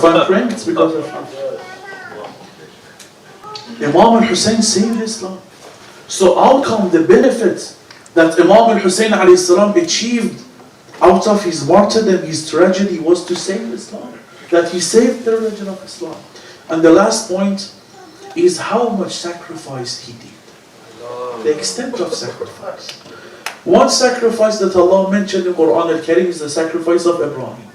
I'm praying, it's because of him. Imam al-Hussein saved Islam. So outcome, the benefit that Imam al-Hussein alayhi salam achieved out of his martyrdom, his tragedy, was to save Islam. That he saved the religion of Islam. And the last point is how much sacrifice he did. The extent of sacrifice. One sacrifice that Allah mentioned in Quran al-Karim is the sacrifice of Ibrahim.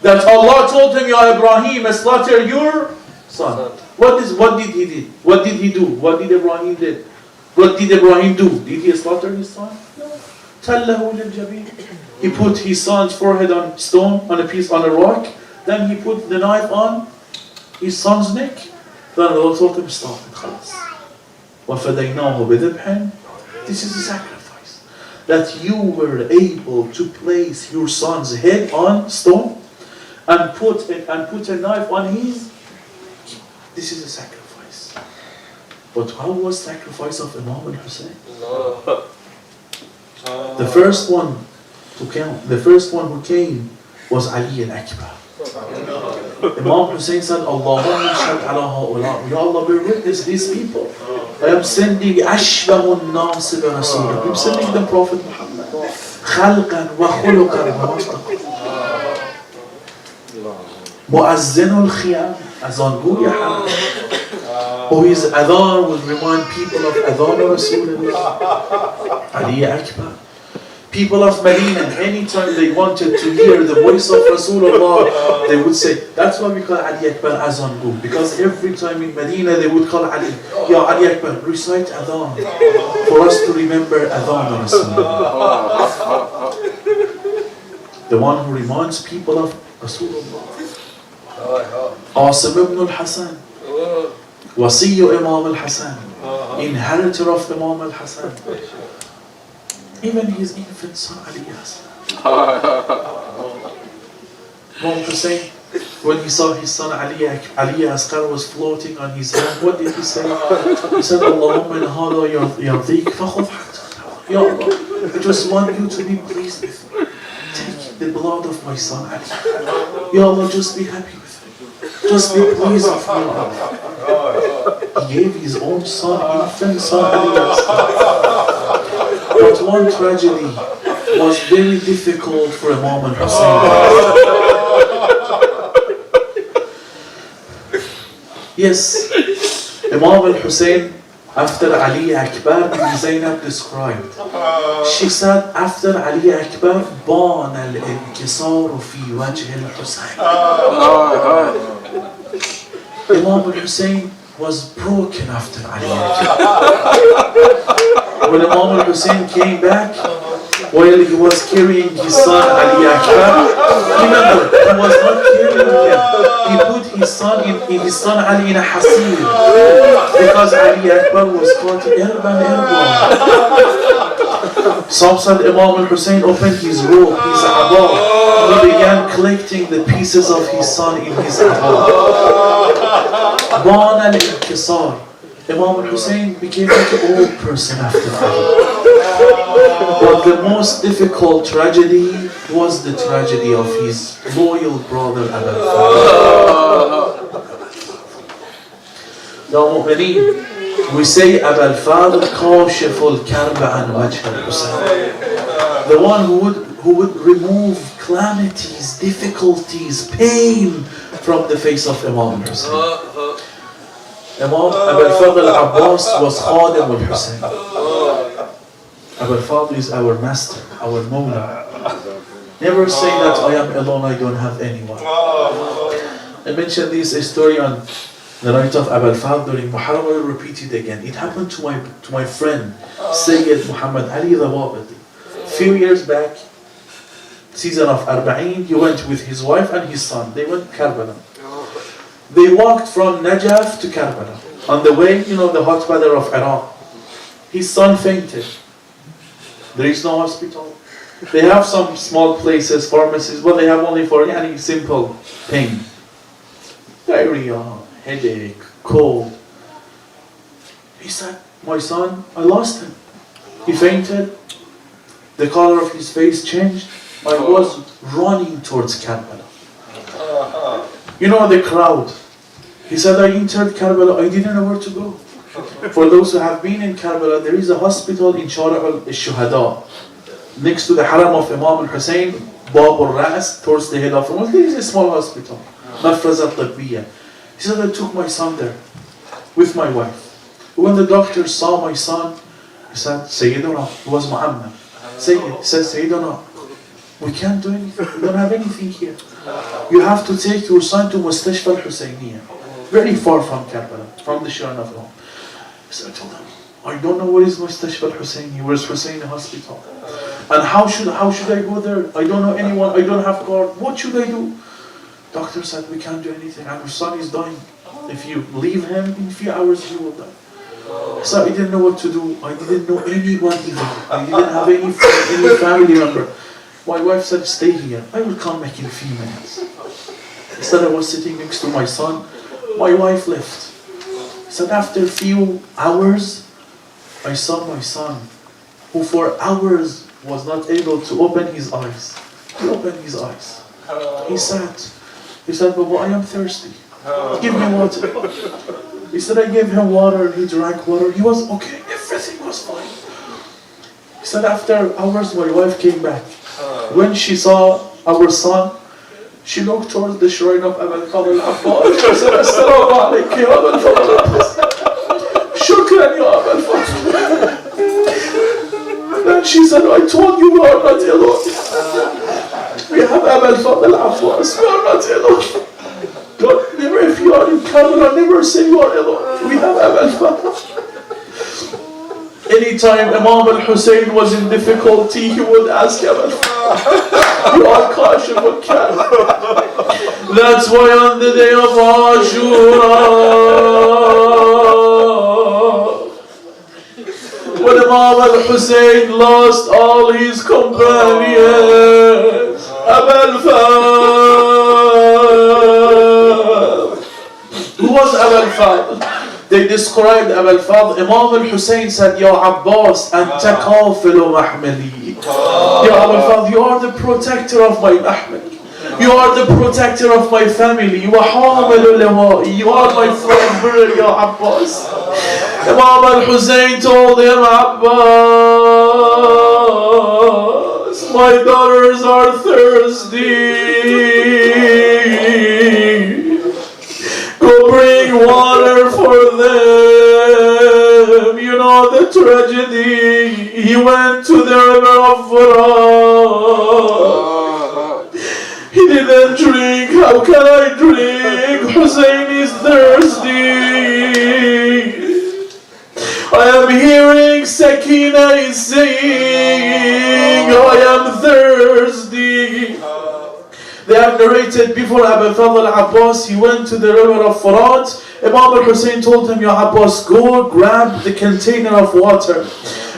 That Allah told him, Ya Ibrahim, slaughter your son. What did he do? What did he do? What did Ibrahim did? What did Ibrahim do? Did he slaughter his son? No. Tallahu lil-jabin. He put his son's forehead on stone, on a rock. Then he put the knife on his son's neck. Then Allah told him, stop it, خلاص. وَفَدَيْنَاهُ بِذِبْحٍ. This is a sacrifice. That you were able to place your son's head on stone and put a knife on his. This is a sacrifice. But how was sacrifice of Imam al-Hussein? The first one who came was Ali al-Akbar. Imam Hussein said, Allahumma shad ala ha'ula. Ya Allah, bear witness these people. I am sending ashbahun nasib rasulullah. I'm sending them Prophet Muhammad. Khalqan wa khuluqan wa mastaqan. Mu'azzinul khiyam. Azan guya haram. Who his adhan will remind people of adhan Rasulullah. Ali Akbar. People of Medina, anytime they wanted to hear the voice of Rasulullah, they would say, that's why we call Ali Akbar Azan Gu. Because every time in Medina they would call Ali, Ya Ali Akbar, recite adhan for us to remember adhan Rasulullah. The one who reminds people of Rasulullah. Asim ibn al-Hassan, Wasiyu Imam al-Hassan, inheritor of Imam al-Hassan. Even his infant son Ali Hassan. Imam Hussein, when he saw his son Ali Asghar was floating on his hand, what did he say? He said, Allahumma in hada yardik fakhudh hatta. Ya Allah, I just want you to be pleased with me. Take the blood of my son Ali. Ya Allah, just be happy with me. Just be pleased with me. He gave his own son, infant son Ali Asghar. But one tragedy was very difficult for Imam al-Hussein. Yes, Imam al-Hussein, after Ali Akbar, Zainab described. She said, after Ali Akbar, بان الانكسار في وجه الحسين. Imam al-Hussein was broken after Ali Akbar. When Imam al-Hussein came back, while he was carrying his son Ali Akbar, remember, he was not carrying him. He put his son Ali in a hasir, because Ali Akbar was called Irban. Some said Imam al-Hussein opened his robe, his abba. He began collecting the pieces of his son in his abba. Ban al-Inkisar. Imam al-Hussein became like an old person after that. But the most difficult tragedy was the tragedy of his loyal brother Abbas. Now, mu'mineen, we say Abul Fadl kashiful karba an wajh al-Hussein. The one who would remove calamities, difficulties, pain from the face of Imam Hussein. Imam Abul Fadl Abbas was Khadim al-Hussein. Abul Fadl is our master, our Moulana. Never say that I am alone, I don't have anyone. I mentioned this story on the night of Abul Fadl during Muharram. I will repeat it again. It happened to my friend Sayyid Muhammad Ali Rawabati. A few years back, season of Arba'een, he went with his wife and his son. They went to Karbala. They walked from Najaf to Karbala. On the way, the hot weather of Iraq. His son fainted. There is no hospital. They have some small places, pharmacies, but they have only for any simple pain. Diarrhea, headache, cold. He said, my son, I lost him. He fainted. The color of his face changed. I was running towards Karbala. You know the crowd. He said, I entered Karbala, I didn't know where to go. For those who have been in Karbala, there is a hospital in Shara al-Shuhada, next to the Haram of Imam al-Hussein, Bab al-Ras, towards the head of Imam. There is a small hospital, Mafraz al-Tabbiyah. He said, I took my son there with my wife. When the doctor saw my son, he said, Sayyiduna, he was Muhammad. Sayyid, he said, Sayyiduna, we can't do anything, we don't have anything here. You have to take your son to Mustashfa al-Husayniyah, very far from Karbala, from the Shiran of Imam. So I told him, I don't know where is Mustashfa al-Husayni, where's Hussein hospital. And how should I go there? I don't know anyone, I don't have car, what should I do? Doctor said, we can't do anything, and our son is dying. If you leave him, in a few hours he will die. So I didn't know what to do. I didn't know anyone either. I didn't have any friend, any family member. My wife said, stay here. I will come back in a few minutes. Instead, I was sitting next to my son. My wife left. Said after a few hours, I saw my son, who for hours was not able to open his eyes. He opened his eyes. He sat. He said, Baba, I am thirsty. Give me water. He said, I gave him water, he drank water, he was okay, everything was fine. He said, after hours, my wife came back. When she saw our son, she looked towards the shrine of Al-Fadl Abbas. She said, Assalamu alaikum, ya Al-Fadl Abbas. Shukran, ya Al-Fadl. Then she said, I told you we are not alone. We have Al-Fadl Abbas, we are not alone. God, never, if you are in Karbala, never say you are alone. We have Al-Fadl. Anytime Imam al-Hussein was in difficulty, he would ask Al-Fadl. You are cautious with Karbala. That's why on the day of Ashura, when Imam al-Hussein lost all his companions, Al-Fadl. Who was Al-Fadl? They described Al-Fadl. Imam al-Hussein said, Ya Abbas, anta kafilu mahmali. Ya Al-Fadl, you are the protector of my mahmal. You are the protector of my family. You are my friend, brother, Ya Abbas. Imam al-Hussein told him, Abbas, my daughters are thirsty. Go bring water for them. You know the tragedy. He went to the river of Furat. He didn't drink. How can I drink? Hussein is thirsty. I am hearing Sakina is saying, I am thirsty. They have narrated before Abu Fadl Abbas, he went to the river of Furat. Imam al-Hussein told him, Ya Abbas, go grab the container of water.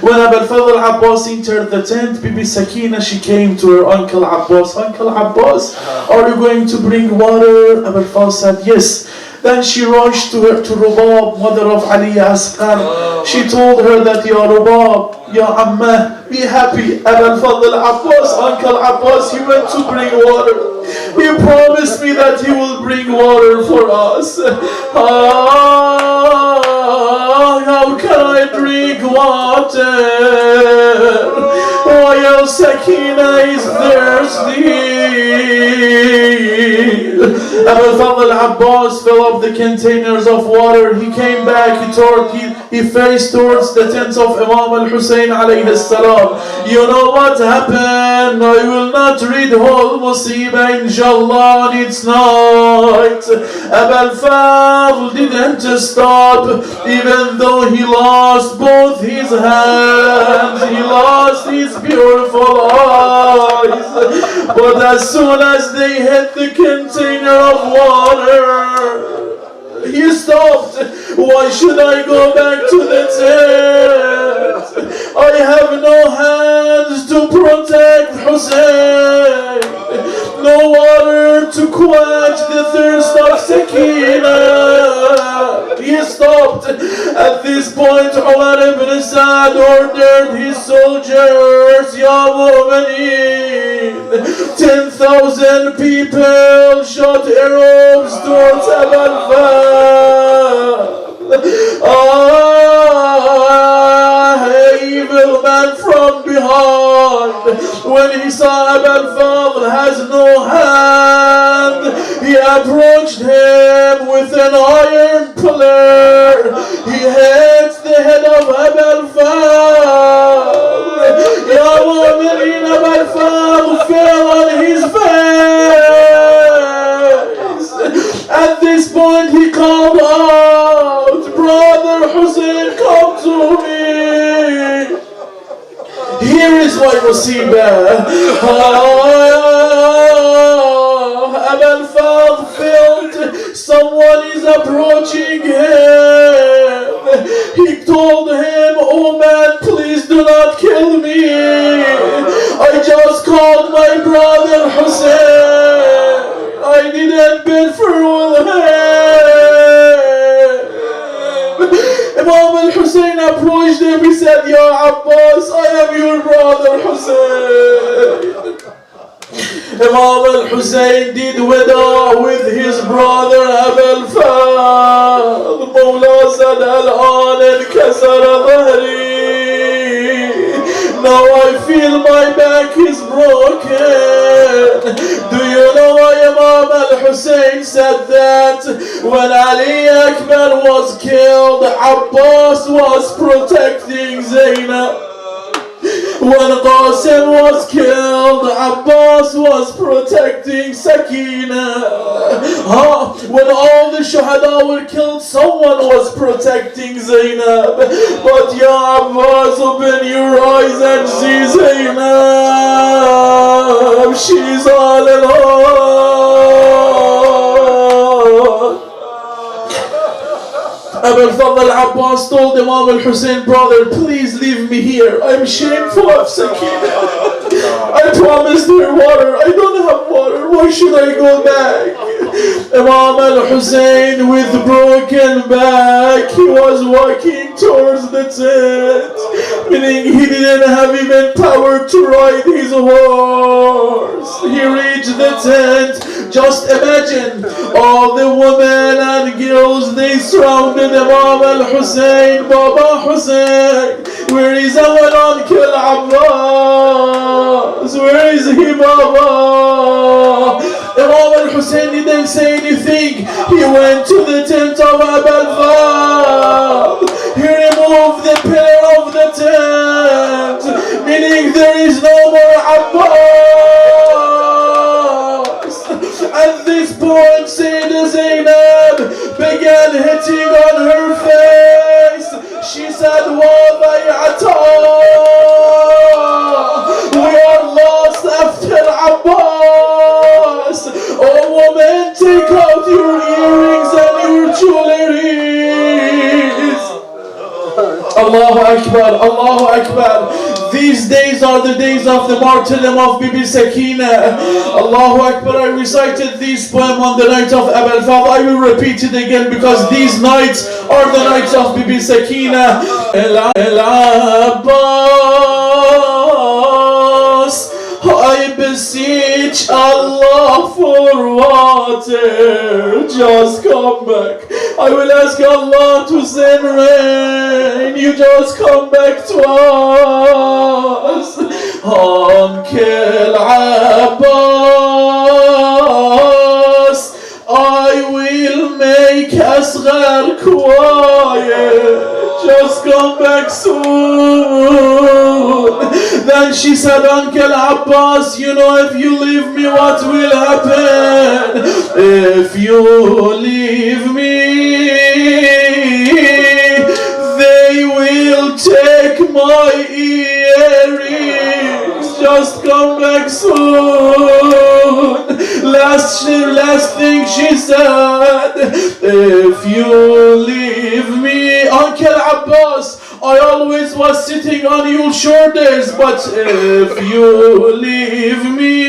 When Abu Fadl Abbas entered the tent, Bibi Sakina, she came to her uncle Abbas. Uncle Abbas, are you going to bring water? Abu Fadl said, yes. Then she rushed to Rubab, mother of Ali Asqar. She told her that, Ya Rubab, Ya Ammah, be happy. Abu Fadl Abbas, Uncle Abbas, he went to bring water. He promised me that he will bring water for us. How can I drink water? While Sakina is thirsty. Abu Fadl Abbas filled up the containers of water. He came back, he faced towards the tent of Imam al-Hussein alayhi salam. You know what happened? I will not read whole Musibah inshallah on its night. Abu Fadl didn't stop, even though he lost both his hands, he lost his beautiful eyes. But as soon as they hit the container of water, he stopped. Why should I go back to the tent? I have no hands to protect Hussein, no water to quench the thirst of Sakina. He stopped. At this this point, Umar ibn Sa'd ordered his soldiers, Ya Mu'mineen, 10,000 people shot arrows towards Abul evil man from behind. When he saw Abul Fadl has no hand, he approached him with an iron pillar. He hit the head of Abul Fadl. Ya Mu'mineen, Abul Fadl fell on his face. At this point he called out, Brother Hussein, come to me. Here is my musibah. Abul Fadl felt someone is approaching him. He told him, oh man, please do not kill me. I just called my brother Hussein. I didn't bid farewell him. Imam al-Hussein approached him. He said, Ya Abbas, I am your brother Hussein. Imam al-Hussein did wada with his brother Abul Fadl. Moulana said, Al-an inkasara dhahri. Now I feel my back is broken. Do you know why Imam al-Hussein said that? When Ali Akbar was killed, Abbas was protecting Zainab. When Qasim was killed, Abbas was protecting Sakina. When all the Shuhada were killed, someone was protecting Zainab. But Ya Abbas, open your eyes and see Zainab. She's all alone. Abul Fadl Abbas told Imam al-Hussein, brother, please leave me here. I'm shameful of Sakina. I promised her water. I don't have water. Why should I go back? Imam al-Hussein with broken back, he was walking towards the tent, meaning he didn't have even power to ride his horse. He reached the tent. Just imagine, all the women and girls, they surrounded Imam al-Hussein. Baba Hussein, where is our uncle Abbas? Where is he, Baba? Imam al-Hussein didn't say anything. He went to the tent of Abul Fadl. He removed the pillar of the tent, meaning there is no more Abbas. At this point, Sayyidah Zainab began hitting on her face. She said, Wadayata, we are lost after Abbas. Oh woman, take out your earrings and your jewelries. Allahu Akbar, Allahu Akbar. These days are the days of the martyrdom of Bibi Sakina. Allahu Akbar. I recited this poem on the night of Abul Fadl. I will repeat it again because these nights are the nights of Bibi Sakina. El Abbas, I beseech Allah for water. Just come back. I will ask Allah to send rain. You just come back to us. Uncle Abbas, I will make Asghar quiet. Just come back soon. Then she said, Uncle Abbas, you know, if you leave me, what will happen? If you leave me, they will take my earrings. Just come back soon. Last thing she said, if you leave me, Uncle Abbas, I always was sitting on your shoulders, but if you leave me,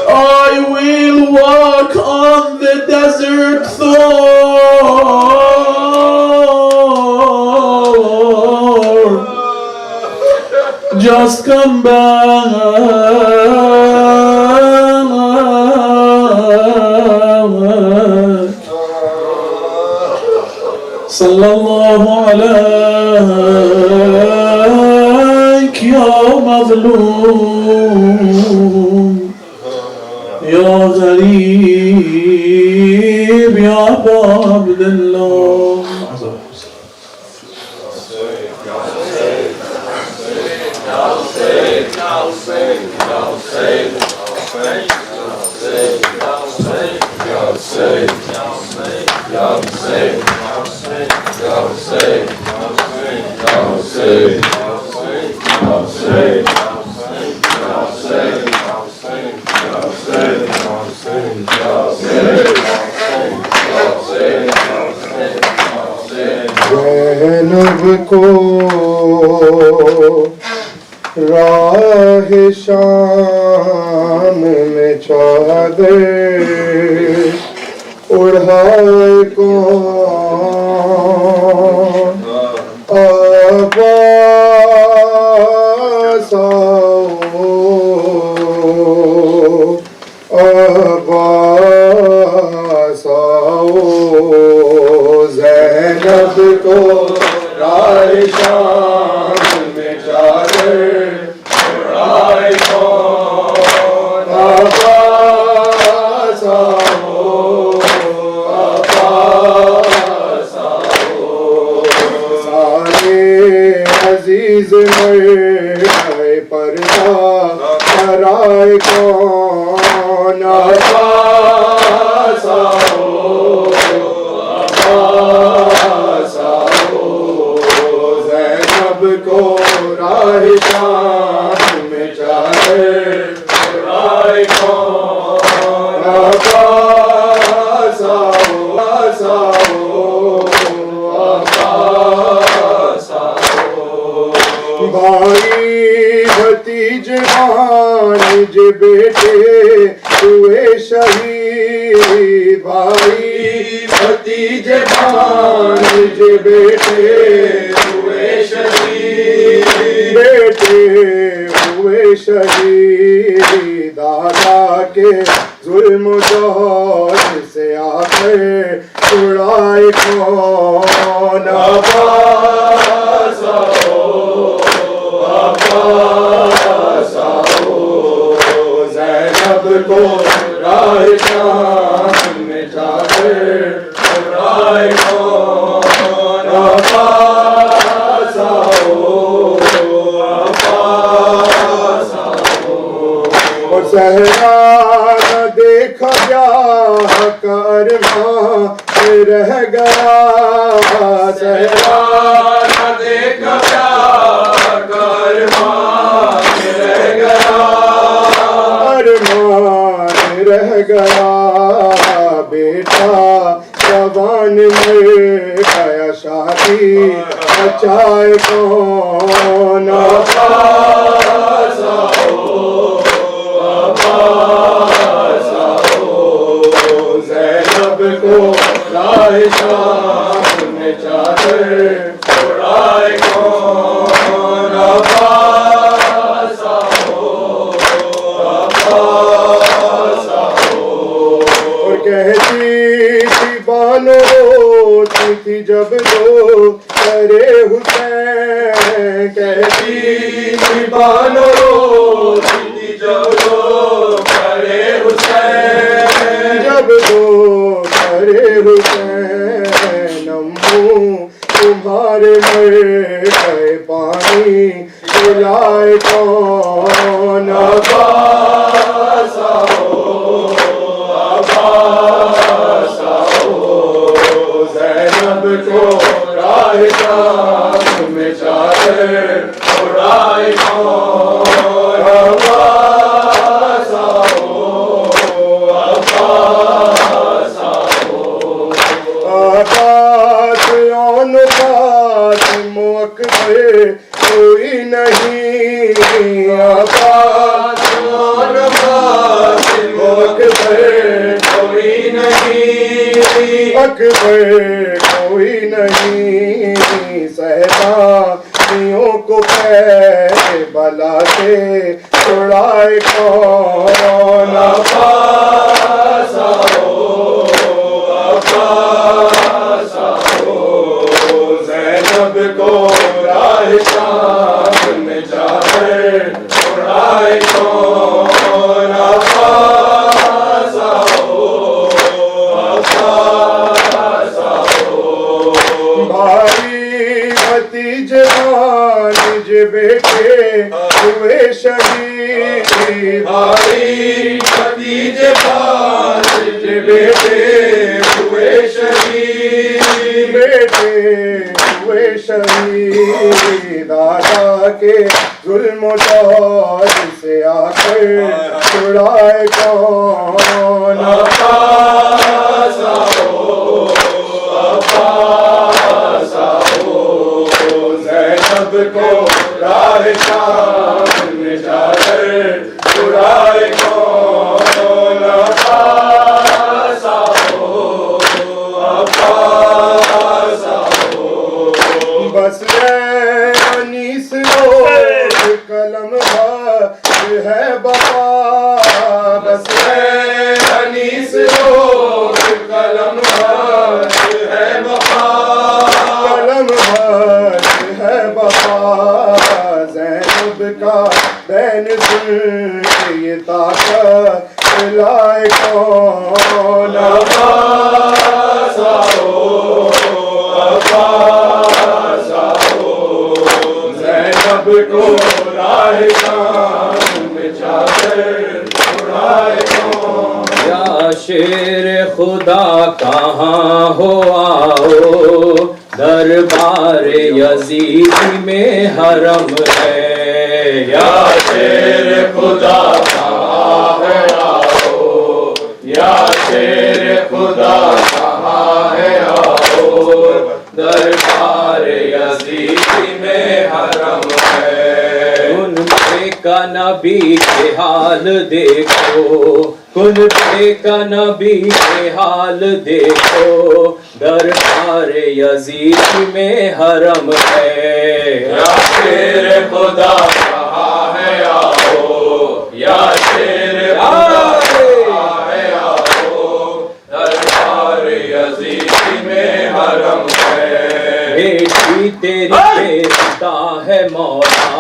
I will walk on the desert thorn. صلى الله عليك يا مظلوم يا غريب يا أبا عبد الله. Zainab को राह शाम में चादर उड़ाए कौन अब्बास अब्बास ज़ैनब को राह शाम में चादर उड़ाए कौन अब्बास अजीज मर गए पर्दा कराए कौन अब्बास ज़ैनब को राह शाम में चादर उड़ाए कौन अब्बास भाई भतीजे भांज बेटे हुए शहीद भाई भतीजे भांज बेटे हुए शहीद बेटे हुए शहीद दादा के जुल्म दौर से आकर छुड़ाए कौन अब्बास ज़ैनब को राह शाम में चादर उड़ाए कौन अब्बास और सहरा न देखा ब्याह का अरमां रह गया सहरा न देखा ब्याह का अरमां रह गया अरमान रह गया बेटा जवान मर गया शादी बचाए कौन अब्बास ज़ैनब को राह शाम में चादर उड़ाए कौन अब्बास और कहती थी बानो थी जब दो करे हुसैन कहती थी बानो थी जब दो करे हुसैन जब दो करे हुसैन अम्मू तुम्हारे मर गए पानी पिलाए कौन अब्बास ज़ैनब को राह शाम में चादर उड़ाए कौन अब्बास अब्बास औन फातिमा अकबर कोई नहीं अब्बास औन फातिमा अकबर कोई नहीं अकबर कोई नहीं सहबानियों को बला से छुड़ाए कौन अब्बास आओ ज़ैनब को राह शाम में जाकर छुड़ाए कौन अब्बास आओ भाई भतीजे भानिज बेटे हुए शहीद भाई भतीजे भानिज बेटे हुए शहीद बेटे हुए शहीद दादा के जुल्म दौर से आकर छुड़ाए कौन अब्बास आओ ज़ैनब को राह शाम में जाकर छुड़ाए कौन अब्बास आओ बस अनीस कलम है बपा बस अनीस कलम है बपा कलम है बपा ज़ैनब का बैन सुन ये ताकत लाए कौन अब्बास आओ ज़ैनब को राह शाम में जाकर छुड़ाए कौन या शेर खुदा कहाँ हो आओ दरबार यजीद में हरम है या शेर खुदा कहाँ है आओ या शेर खुदा कहाँ है आओ दरबार यजीद में हरम है उनके का नबी के हाल देखो कुल्फे का नबी के हाल देखो दरबार यजीद में हरम है या शेर खुदा कहाँ है आओ या शेर खुदा कहाँ है आओ दरबार यजीद में हरम है बेटी तेरी बेटा है मौला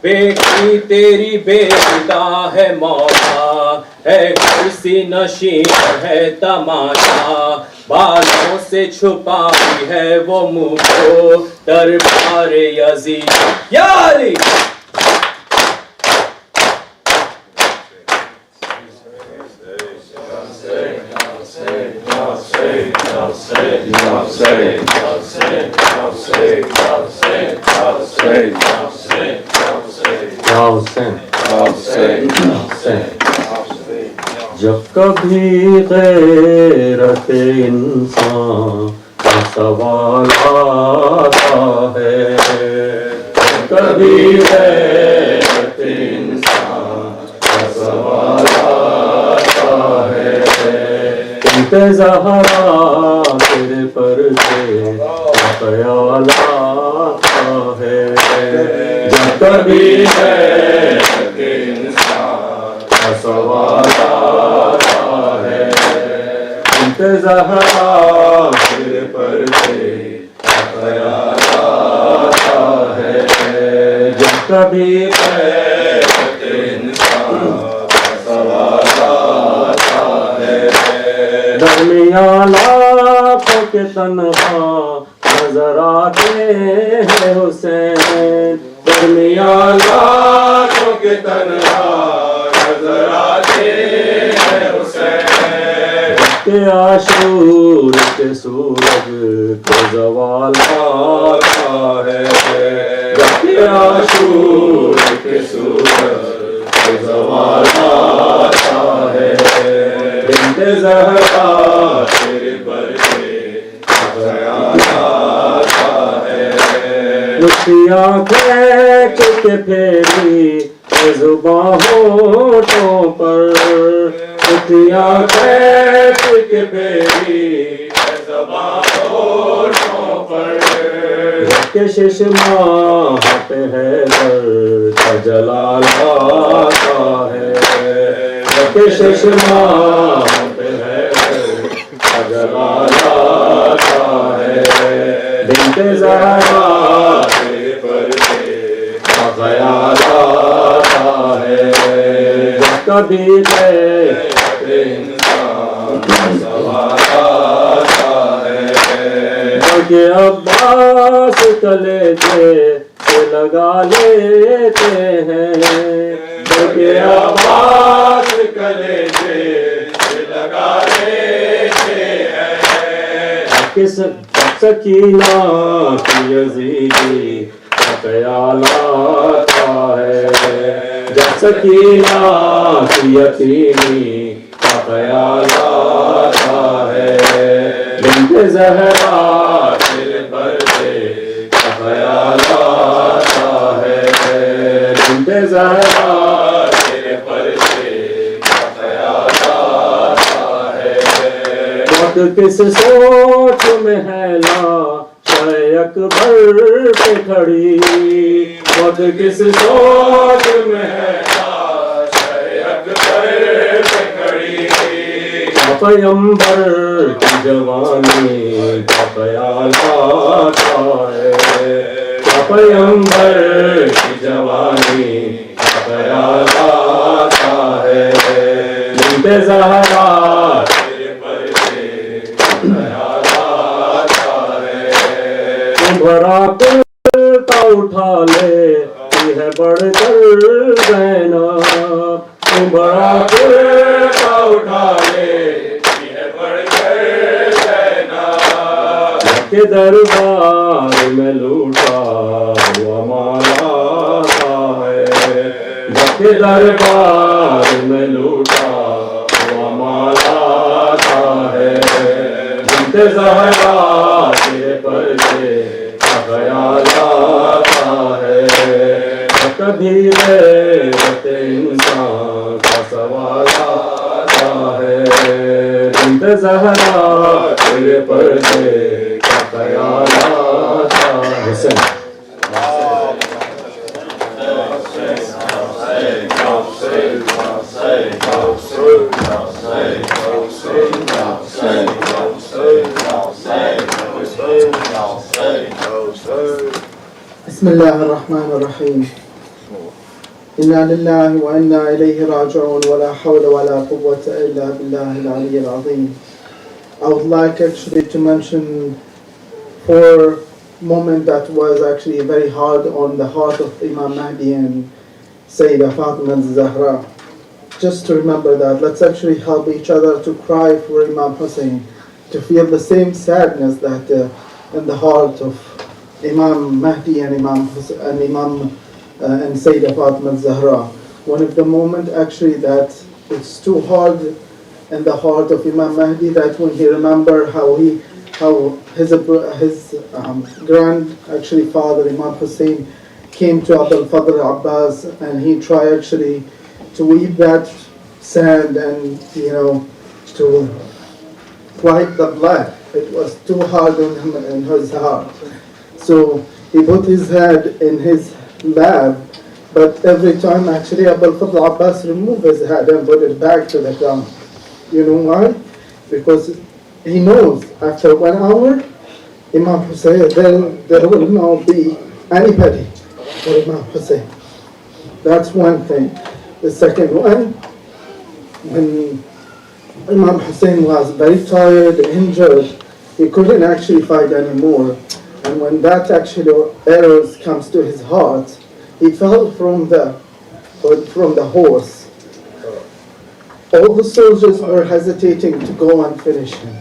बेटी तेरी बेटा है मौला है कुर्सी नशीन है तमाशा बालों से छुपाई है वो मुँह को दरबार यजीद यारी जब कभी गैरत इंसान का सवाल आता है कभी गैरत इंसान का सवाल आता है इंतज़ारा तेरे पर्दे का ख्याल आता है जब कभी गैरत इंसान का सवाल आता है इंतज़ारा तेरे पर्दे का ख्याल आता है जब कभी गैरत इंसान का सवाल आता है दरमियान लाखों के तन्हा नजर आते हैं हुसैन दरमियान लाखों के तन्हा नजर आते हैं हुसैन के आशूर के सूरज को ज़वाल आता है के आशूर के सूरज को ज़वाल आता है बिन्त ज़हरा तेरे बरसे ख्याल आता है उसकी आँखें के फेरी ज़ुबां होठों पर उसकी आँखें के फेरी ज़ुबां होठों पर के शिशमा पे है दर का जलाल आता है के चश्मा पे है जलाल आता है बिन्ते ज़हरा तेरे पर्दे का ख़याल आता है कभी इंसान का सवाल आता है कि अब्बास कलेजे से लगा लेते हैं कि अब्बास कलेजे से लगा लेते हैं किस सकीना की यज़ीदी का ख़याल आता है जब सकीना की यतीमी का ख़याल आता है बिन्ते ज़हरा तेरे पर्दे का ख़याल आता है बिन्ते ज़हरा तेरे पर्दे का ख़याल आता है वक्त किस सोच में है ला शाह अकबर पे खड़ी वक्त किस सोच में है पैगंबर की जवानी का ख़याल आता है पैगंबर की जवानी का ख़याल आता है बिन्ते ज़हरा तेरे पर्दे का ख़याल आता है तुम्हारा कुर्ता उठा ले है बढ़कर ज़ैनब तुम्हारा कुर्ता उठा ले के दरबार में लूटा हुआ माला आता है के दरबार में लूटा हुआ माला आता है बिन्ते ज़हरा तेरे पर्दे का ख़याल आता है कभी लेते इंसान का सवाल आता है बिन्ते ज़हरा तेरे पर्दे का ख़याल आता है Hussain Bismillahirrahmanirrahim. Inna lillahi wa inna ilayhi raji'un wa la hawla wa la quwwata illa billahi al-ali al-azim. I would like actually to mention 4 moments that was actually very hard on the heart of Imam Mahdi and Sayyidah Fatima Zahra. Just to remember that, let's actually help each other to cry for Imam Hussein, to feel the same sadness that in the heart of Imam Mahdi and Imam and Sayyidah Fatima Zahra. One of the moments actually that it's too hard in the heart of Imam Mahdi, that when he remember how his grand actually father Imam Hussein came to Abul Fadl Abbas and he tried actually to weep that sand and to wipe the blood. It was too hard on him in his heart. So he put his head in his lap, but every time actually Abul Fadl Abbas removed his head and put it back to the ground. You know why? Because he knows after 1 hour, Imam Hussein, there will not be anybody for Imam Hussein. That's one thing. The second one, when Imam Hussein was very tired, injured, he couldn't actually fight anymore. And when that actually arrows comes to his heart, he fell from the horse. All the soldiers were hesitating to go and finish him.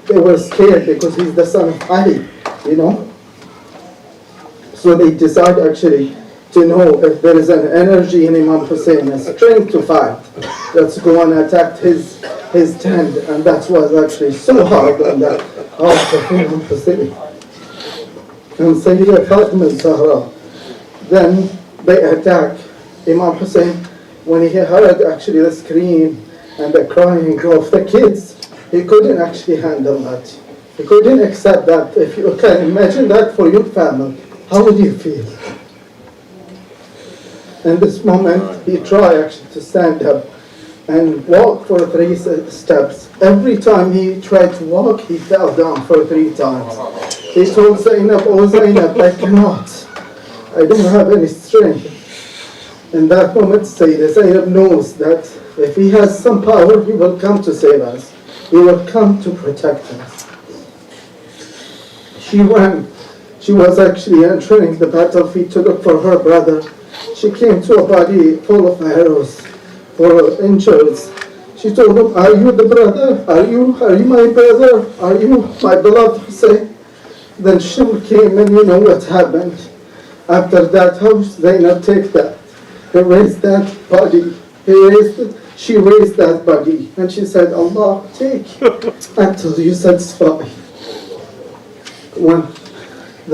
They were scared because he's the son of Ali, So they decide actually to know if there is an energy in Imam Hussein, a strength to fight. Let's go and attack his tent, and that was actually so hard on the heart of Imam Hussein. And Sayyidah Fatima Zahra, then they attack Imam Hussein. When he heard actually the scream and the crying of the kids, he couldn't actually handle that. He couldn't accept that. If you can imagine that for your family, how would you feel? In this moment, he tried actually to stand up and walk for 3 steps. Every time he tried to walk, he fell down for 3 times. He told Zainab, "Oh Zainab, I cannot. I don't have any strength." In that moment, Zainab knows that if he has some power, he will come to save us. He will come to protect us. She ran. She was actually entering the battlefield to look for her brother. She came to a body full of arrows for injuries. She told him, "Are you the brother? Are you my brother? Are you my beloved Hussein?" Then Shimr came, and you know what happened. After that, how Zainab take that? He raised that body. She raised that body, and she said, "Allah, take until you satisfy."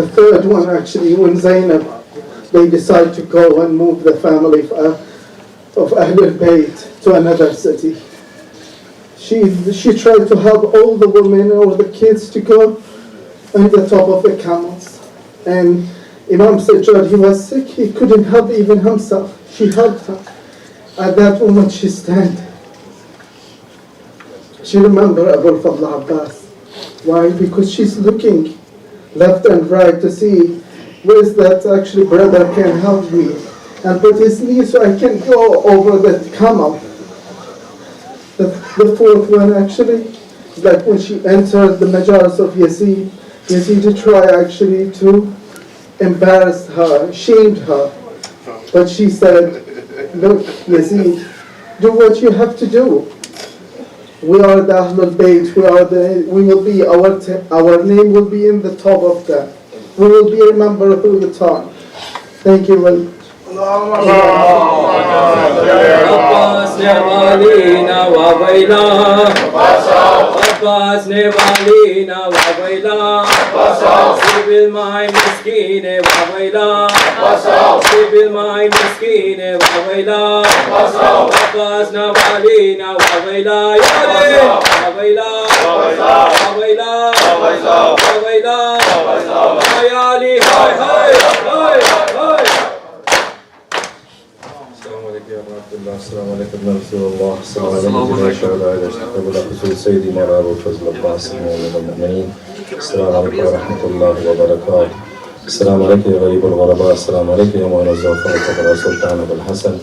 The third one, actually, when Zainab, they decide to go and move the family of Ahlul Bayt to another city. She tried to help all the women or the kids to go on the top of the camels. And Imam Sajjad, he was sick, he couldn't help even himself. She helped him. At that moment she stand. She remembered Abu Fadl Abbas. Why? Because she's looking left and right to see where is that actually brother can help me and put his knee so I can go over the camel. The fourth one actually, like when she entered the Majlis of Yazid tried actually to embarrass her, shamed her. But she said, "Look, Yazid, do what you have to do. We are the Ahlul Bayt, we will be, our name will be in the top of that. We will be remembered through the time." Thank you very much. Abbas ne walina wa waila, Abbas ne walina wa waila, Sibil mai miskine wa waila, Sibil mai miskine wa waila, Abbas ne walina wa waila, yare wa waila, wa waila, wa waila, hayali hay hay hay hay. السلام عليكم ورحمة الله. السلام عليكم يا شهداء الأخوة سيدي مولانا أبو الفضل عباس مولانا المؤمنين. السلام عليكم ورحمة الله وبركاته. السلام عليكم يا غريب الغرباء. السلام عليكم يا معين الزوفاء الفضل سلطان أبو الحسن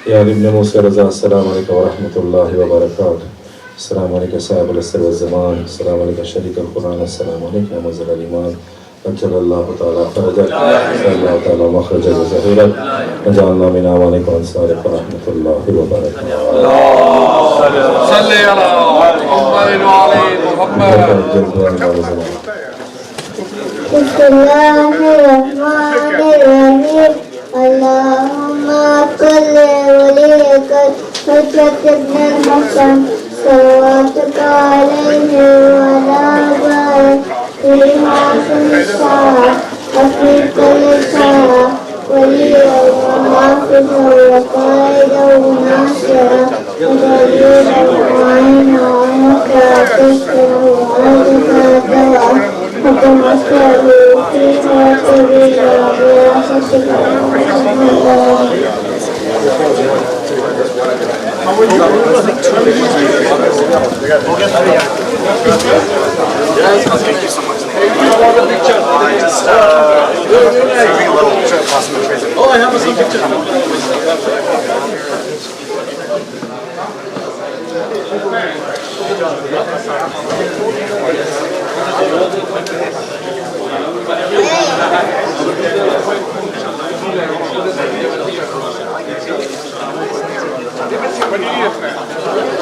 يا ابن موسى رضا. السلام عليكم ورحمة الله وبركاته. السلام عليكم صاحب الأسر والزمان. السلام عليكم شريك القرآن. السلام عليكم يا مزل الإيمان. أجل الله تعالى فرجك، أجل الله تعالى مخرجك وزهيرك، وجعلنا من أعوانك وأنصارك ورحمة الله وبركاته. صلي على محمد وعلى محمد. بسم الله الرحمن الرحيم. اللهم صل وليك حجة ابن الحسن صلواتك عليه وعلى آبائه في معصم الساعة وفي كل ساعة وليا وحافظا وقائدا وناصرا ودليلا وعينا ومكافئا وعزة وتمثل فيها سبيلا برحمتك Thank you so much. I just a little trip past the trace. Oh, I have some pictures. When do you need it?